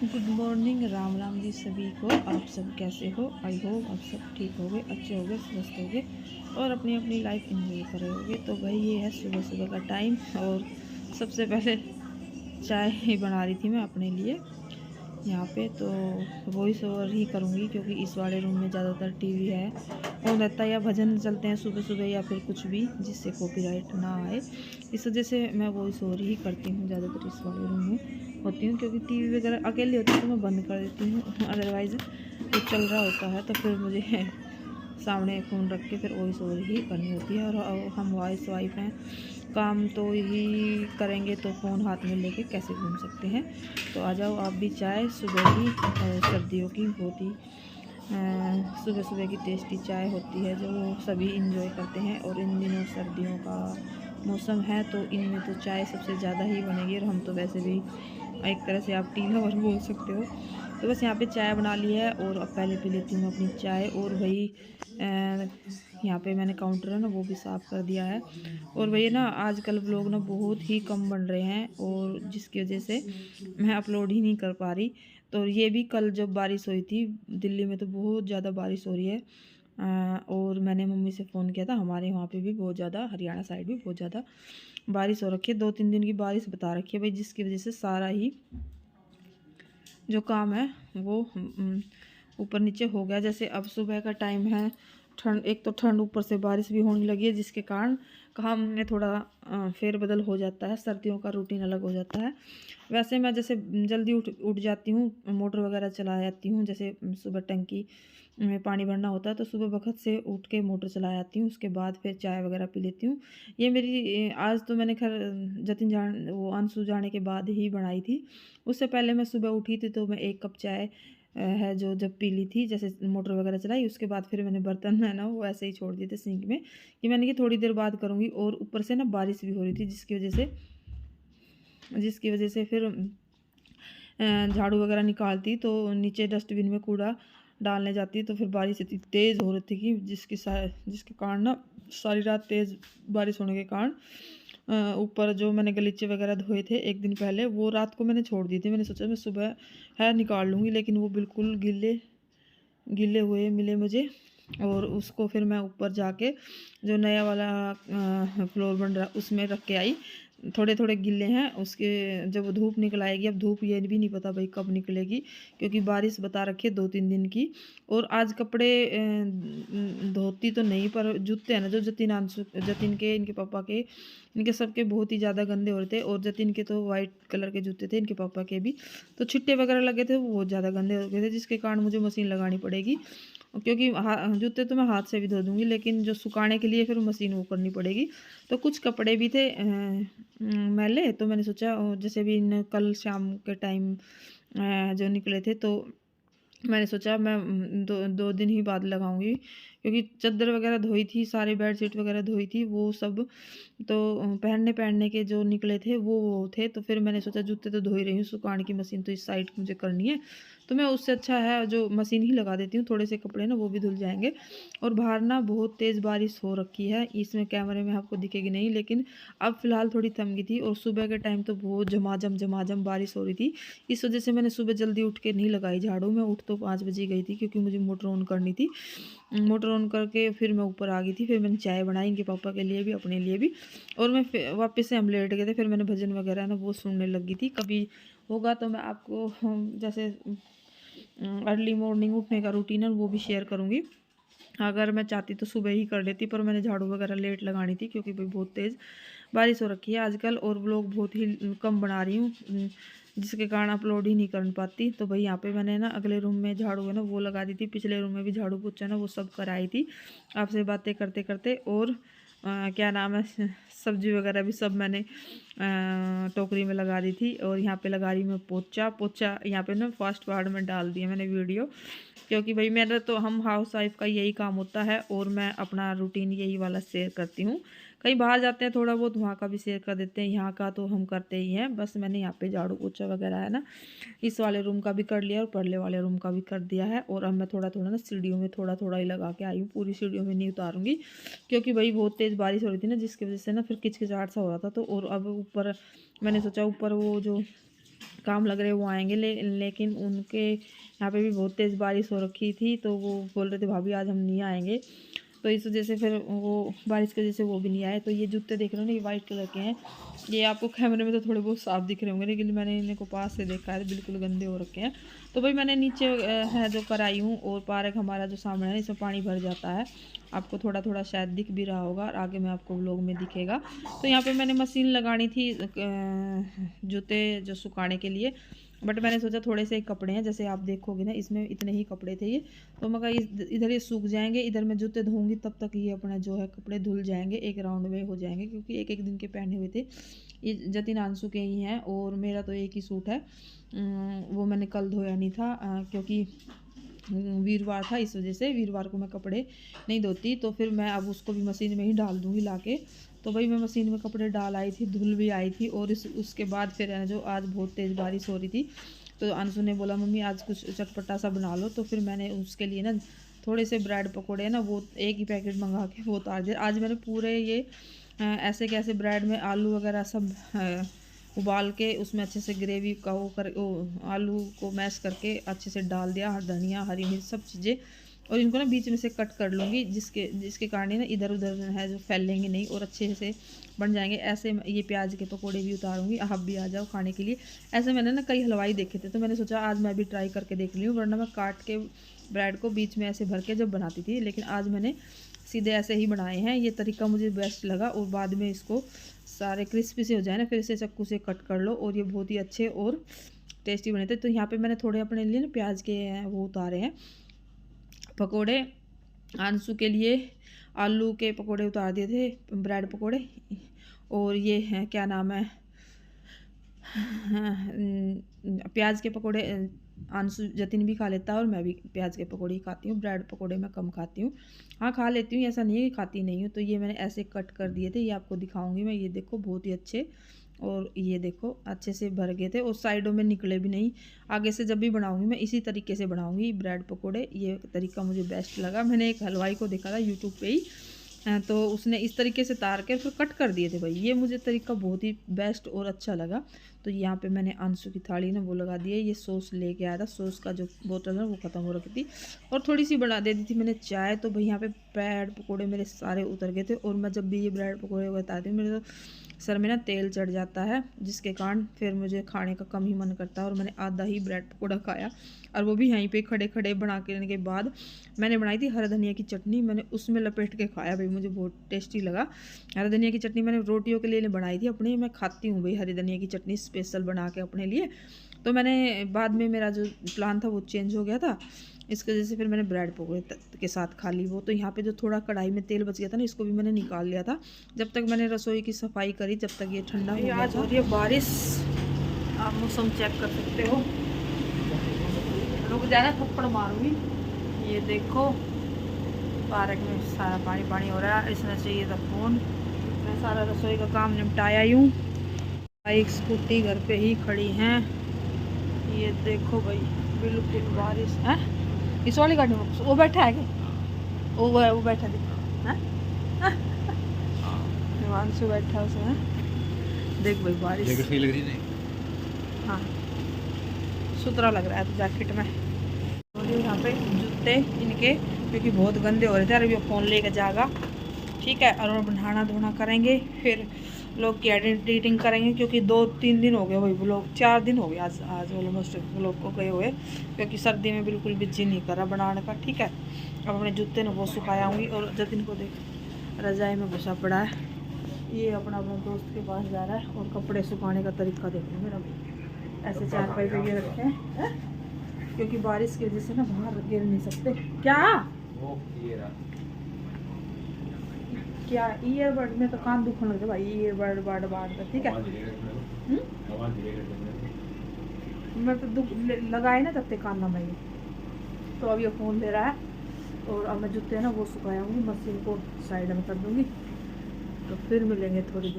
Good morning, Ram Ram ji सभी को। आप सब कैसे हो? आई होप आप सब ठीक होगे, अच्छे होगे, स्वस्थ होगे और अपनी अपनी लाइफ एंजॉय कर रहे होगे। तो भाई ये है सुबह सुबह का टाइम और सबसे पहले चाय ही बना रही थी मैं अपने लिए यहाँ पे। तो वॉइस ओवर ही करूँगी क्योंकि इस वाले रूम में ज़्यादातर टीवी है ऑन रहता है या भजन चलते हैं सुबह सुबह या फिर कुछ भी जिससे कॉपीराइट ना आए। इस वजह से मैं वॉइस ओवर ही करती हूँ, ज़्यादातर इस वाले रूम में होती हूँ क्योंकि टीवी वगैरह अकेले होती है तो मैं बंद कर देती हूँ। अदरवाइज़ तो चल रहा होता है तो फिर मुझे सामने फ़ोन रख के फिर वॉइस ओवर ही करनी होती है। और हम वाइस वाइफ हैं, काम तो ही करेंगे तो फ़ोन हाथ में लेके कैसे घूम सकते हैं। तो आ जाओ आप भी। चाय सुबह की सर्दियों की बहुत ही सुबह सुबह की टेस्टी चाय होती है जो सभी इंजॉय करते हैं। और इन दिनों सर्दियों का मौसम है तो इनमें तो चाय सबसे ज़्यादा ही बनेगी। और हम तो वैसे भी एक तरह से आप टी लवर बोल सकते हो। तो बस यहाँ पे चाय बना ली है और अब पहले पी लेती हूँ अपनी चाय। और वही यहाँ पे मैंने काउंटर है ना वो भी साफ़ कर दिया है। और वही ना आजकल व्लॉग ना बहुत ही कम बन रहे हैं और जिसकी वजह से मैं अपलोड ही नहीं कर पा रही। तो ये भी कल जब बारिश हुई थी दिल्ली में तो बहुत ज़्यादा बारिश हो रही है। और मैंने मम्मी से फ़ोन किया था, हमारे वहाँ पे भी बहुत ज़्यादा, हरियाणा साइड भी बहुत ज़्यादा बारिश हो रखी है। 2-3 दिन की बारिश बता रखी है भाई, जिसकी वजह से सारा ही जो काम है वो ऊपर नीचे हो गया। जैसे अब सुबह का टाइम है, ठंड, एक तो ठंड ऊपर से बारिश भी होने लगी है जिसके कारण काम में थोड़ा फेरबदल हो जाता है। सर्दियों का रूटीन अलग हो जाता है। वैसे मैं जैसे जल्दी उठ जाती हूँ, मोटर वगैरह चला जाती हूँ। जैसे सुबह टंकी में पानी भरना होता है तो सुबह वक्त से उठ के मोटर चला जाती हूँ, उसके बाद फिर चाय वगैरह पी लेती हूँ। ये मेरी आज तो मैंने खैर जतिन जान वो अंशु जाने के बाद ही बनाई थी। उससे पहले मैं सुबह उठी थी तो मैं 1 कप चाय है जो जब पी ली थी, जैसे मोटर वगैरह चलाई उसके बाद फिर मैंने बर्तन है ना वो ऐसे ही छोड़ दिए थे सिंक में कि मैंने कि थोड़ी देर बाद करूँगी। और ऊपर से ना बारिश भी हो रही थी जिसकी वजह से फिर झाड़ू वगैरह निकालती तो नीचे डस्टबिन में कूड़ा डालने जाती तो फिर बारिश इतनी तेज़ हो रही थी कि जिसके कारण ना सारी रात तेज़ बारिश होने के कारण ऊपर जो मैंने गलीचे वगैरह धोए थे एक दिन पहले वो रात को मैंने छोड़ दिए थे। मैंने सोचा मैं सुबह है निकाल लूँगी, लेकिन वो बिल्कुल गीले गीले हुए मिले मुझे। और उसको फिर मैं ऊपर जाके जो नया वाला फ्लोर बन रहा उसमें रख के आई। थोड़े थोड़े गिले हैं उसके, जब धूप निकल आएगी, अब धूप ये भी नहीं पता भाई कब निकलेगी क्योंकि बारिश बता रखी है 2-3 दिन की। और आज कपड़े धोती तो नहीं, पर जूते हैं ना जो जतिन के, इनके पापा के, इनके सबके बहुत ही ज़्यादा गंदे हो रहे थे। और जतिन के तो वाइट कलर के जूते थे, इनके पापा के भी तो छिट्टे वगैरह लगे थे, वो बहुत ज़्यादा गंदे हो गए थे जिसके कारण मुझे मशीन लगानी पड़ेगी। क्योंकि जूते तो मैं हाथ से भी धो दूँगी लेकिन जो सुखाने के लिए फिर मशीन वो करनी पड़ेगी। तो कुछ कपड़े भी थे मैले, तो मैंने सोचा जैसे भी इन कल शाम के टाइम जो निकले थे तो मैंने सोचा मैं दो दिन ही बाद लगाऊंगी क्योंकि चादर वगैरह धोई थी, सारे बेडशीट वगैरह धोई थी, वो सब तो पहनने के जो निकले थे वो थे। तो फिर मैंने सोचा जूते तो धो ही रही हूँ, सुखाने की मशीन तो इस साइड मुझे करनी है तो मैं उससे अच्छा है जो मशीन ही लगा देती हूँ, थोड़े से कपड़े ना वो भी धुल जाएंगे। और बाहर ना बहुत तेज़ बारिश हो रखी है, इसमें कैमरे में आपको दिखेगी नहीं लेकिन अब फ़िलहाल थोड़ी थम गई थी। और सुबह के टाइम तो बहुत झमाझम बारिश हो रही थी। इस वजह से मैंने सुबह जल्दी उठ के नहीं लगाई झाड़ू। मैं उठ तो 5 बजे गई थी क्योंकि मुझे मोटर ऑन करनी थी। मोटर ऑन करके फिर मैं ऊपर आ गई थी, फिर मैंने चाय बनाई इनके पापा के लिए भी अपने लिए भी। और मैं फिर वापस से हम लेट गए थे, फिर मैंने भजन वगैरह ना वो सुनने लगी थी। कभी होगा तो मैं आपको जैसे अर्ली मॉर्निंग उठने का रूटीन है वो भी शेयर करूँगी। अगर मैं चाहती तो सुबह ही कर लेती, पर मैंने झाड़ू वगैरह लेट लगानी थी क्योंकि भाई बहुत तेज़ बारिश हो रखी है आजकल और व्लॉग बहुत ही कम बना रही हूँ जिसके कारण अपलोड ही नहीं कर पाती। तो भाई यहाँ पे मैंने ना अगले रूम में झाड़ू है ना वो लगा दी थी, पिछले रूम में भी झाड़ू पोछा ना वो सब कराई थी आपसे बातें करते करते। और क्या नाम है सब्जी वगैरह भी सब मैंने टोकरी में लगा दी थी। और यहाँ पे लगा रही मैं पोछा पोछा, यहाँ पे ना फास्ट फॉरवर्ड में डाल दिया मैंने वीडियो क्योंकि भाई मेरा तो हम हाउस वाइफ का यही काम होता है और मैं अपना रूटीन यही वाला शेयर करती हूँ। कहीं बाहर जाते हैं थोड़ा बहुत वहाँ का भी शेयर कर देते हैं, यहाँ का तो हम करते ही हैं। बस मैंने यहाँ पे झाड़ू पोछा वगैरह है ना इस वाले रूम का भी कर लिया और परले वाले रूम का भी कर दिया है। और अब मैं थोड़ा थोड़ा ना सीढ़ियों में थोड़ा थोड़ा ही लगा के आई हूँ, पूरी सीढ़ियों में नहीं उतारूँगी क्योंकि भाई बहुत तेज़ बारिश हो रही थी ना जिसकी वजह से ना फिर किचकिचाहट सा हो रहा था। तो और अब ऊपर मैंने सोचा ऊपर वो जो काम लग रहे वो आएंगे, लेकिन उनके यहाँ पे भी बहुत तेज़ बारिश हो रखी थी, तो वो बोल रहे थे भाभी आज हम नहीं आएंगे, तो इस वजह से फिर वो बारिश की वजह से वो भी नहीं आए। तो ये जूते देख रहे हो ना, ये वाइट कलर के हैं। ये आपको कैमरे में तो थोड़े बहुत साफ दिख रहे होंगे, लेकिन मैंने इन्हें को पास से देखा है, बिल्कुल गंदे हो रखे हैं। तो भाई मैंने नीचे है जो कराई हूँ, और पार्क हमारा जो सामने है इसमें पानी भर जाता है, आपको थोड़ा थोड़ा शायद दिख भी रहा होगा, और आगे में आपको व्लॉग में दिखेगा। तो यहाँ पे मैंने मशीन लगानी थी जूते जो सुखाने के लिए, बट मैंने सोचा थोड़े से कपड़े हैं, जैसे आप देखोगे ना इसमें इतने ही कपड़े थे ये, तो मैं कहा इधर ये सूख जाएंगे, इधर मैं जूते धोऊंगी, तब तक ये अपना जो है कपड़े धुल जाएंगे, एक राउंड में हो जाएंगे, क्योंकि एक एक दिन के पहने हुए थे। ये जतिन आंसू के ही हैं, और मेरा तो एक ही सूट है, वो मैंने कल धोया नहीं था, क्योंकि वीरवार था, इस वजह से वीरवार को मैं कपड़े नहीं धोती, तो फिर मैं अब उसको भी मशीन में ही डाल दूँगी लाके। तो भाई मैं मशीन में कपड़े डाल आई थी, धुल भी आई थी, और उसके बाद फिर है जो आज बहुत तेज़ बारिश हो रही थी, तो अंशु ने बोला मम्मी आज कुछ चटपटा सा बना लो, तो फिर मैंने उसके लिए ना थोड़े से ब्रेड पकोड़े ना वो एक ही पैकेट मंगा के वो उतार दिया। आज मैंने पूरे ये ऐसे कैसे ब्रेड में आलू वगैरह सब उबाल के उसमें अच्छे से ग्रेवी का आलू को मैश करके अच्छे से डाल दिया, धनिया हरी मिर्च सब चीज़ें, और इनको ना बीच में से कट कर लूँगी, जिसके कारण ना इधर उधर है जो फैलेंगे नहीं, और अच्छे से बन जाएंगे। ऐसे ये प्याज के पकोड़े भी उतारूँगी, आप भी आ जाओ खाने के लिए। ऐसे मैंने ना कई हलवाई देखे थे, तो मैंने सोचा आज मैं भी ट्राई करके देख ली हूँ, वरना मैं काट के ब्रेड को बीच में ऐसे भर के जब बनाती थी, लेकिन आज मैंने सीधे ऐसे ही बनाए हैं। ये तरीका मुझे बेस्ट लगा, और बाद में इसको सारे क्रिस्पी से हो जाए ना, फिर इसे चाकू से कट कर लो, और ये बहुत ही अच्छे और टेस्टी बने थे। तो यहाँ पे मैंने थोड़े अपने लिए ना प्याज के वो उतारे हैं पकोड़े, आंसू के लिए आलू के पकोड़े उतार दिए थे, ब्रेड पकोड़े, और ये हैं क्या नाम है प्याज के पकोड़े आंसू जतिन भी खा लेता है, और मैं भी प्याज के पकोड़े ही खाती हूँ, ब्रेड पकोड़े मैं कम खाती हूँ। हाँ खा लेती हूँ, ऐसा नहीं है कि खाती नहीं हूँ। तो ये मैंने ऐसे कट कर दिए थे, ये आपको दिखाऊंगी मैं, ये देखो बहुत ही अच्छे, और ये देखो अच्छे से भर गए थे, और साइडों में निकले भी नहीं। आगे से जब भी बनाऊंगी मैं इसी तरीके से बनाऊंगी ब्रेड पकोड़े, ये तरीका मुझे बेस्ट लगा। मैंने एक हलवाई को देखा था यूट्यूब पे ही, तो उसने इस तरीके से तार के फिर कट कर दिए थे भाई, ये मुझे तरीका बहुत ही बेस्ट और अच्छा लगा। तो यहाँ पे मैंने आंसू की थाली ना वो लगा दी है, ये सॉस लेके आया था, सॉस का जो बोतल है वो ख़त्म हो रखी थी, और थोड़ी सी बढ़ा दे दी थी मैंने चाय। तो भाई यहाँ पे ब्रेड पकोड़े मेरे सारे उतर गए थे, और मैं जब भी ये ब्रेड पकोड़े बताती हूँ मेरे तो सर में ना तेल चढ़ जाता है, जिसके कारण फिर मुझे खाने का कम ही मन करता है, और मैंने आधा ही ब्रेड पकोड़ा खाया, और वो भी यहीं पे खड़े खड़े बना के बाद मैंने बनाई थी हरा धनिया की चटनी, मैंने उसमें लपेट के खाया भाई, मुझे बहुत टेस्टी लगा। हरा धनिया की चटनी मैंने रोटियों के लिए बनाई थी अपनी, मैं खाती हूँ भाई हरी धनिया की चटनी स्पेशल बना के अपने लिए। तो मैंने बाद में मेरा जो प्लान था वो चेंज हो गया था, इसकी वजह से फिर मैंने ब्रेड पकोड़े के साथ खा ली वो। तो यहाँ पे जो थोड़ा कढ़ाई में तेल बच गया था ना, इसको भी मैंने निकाल लिया था। जब तक मैंने रसोई की सफाई करी, जब तक ये ठंडा हो गया। आज हो रही है बारिश, आप मौसम चेक कर सकते हो, रुक जाना थप्पड़ मारूंगी। ये देखो पार्क में सारा पानी पानी हो रहा है, इसमें चाहिए था फ़ोन। मैं सारा रसोई का काम निपटाया हूँ, बाइक स्कूटी घर पे ही खड़ी हैं। ये देखो भाई बिल्कुल बारिश है। इस वाली गाड़ी में वो बैठा है क्या? वो बैठा देखो है, हिमांशु बैठा उसमें, देख भाई बारिश लग रही नहीं। हाँ सुथरा लग रहा है तो जैकेट में। और यहाँ पे जूते इनके क्योंकि बहुत गंदे हो रहे थे, अरे फ़ोन लेकर जाएगा ठीक है, और नहाना धोना करेंगे, फिर लोग की एडिटिंग करेंगे, क्योंकि 2-3 दिन हो गए वही ब्लॉग, 4 दिन हो गए आज ऑलमोस्ट ब्लॉग को गए हुए, क्योंकि सर्दी में बिल्कुल भी जी नहीं कर रहा बनाने का। ठीक है, अब अपने जूते ने वो सुखाया होंगी, और जतिन को देख रजाई में घुसा पड़ा है, ये अपना दोस्त के पास जा रहा है। और कपड़े सुखाने का तरीका देखो मेरा, ऐसे चारपाई पे ये रखे हैं, क्योंकि बारिश की वजह से ना बाहर गिर नहीं सकते। क्या ईयरबड में तो कान दुखने लगे भाई, ईयरबड बार ठीक है। मैं तो दुख लगाए ना तब तक कान में, तो अब ये फ़ोन ले रहा है, और अब मैं जूते ना वो सुखाया हूँ, मशीन को साइड में कर दूँगी, तो फिर मिलेंगे थोड़ी देर।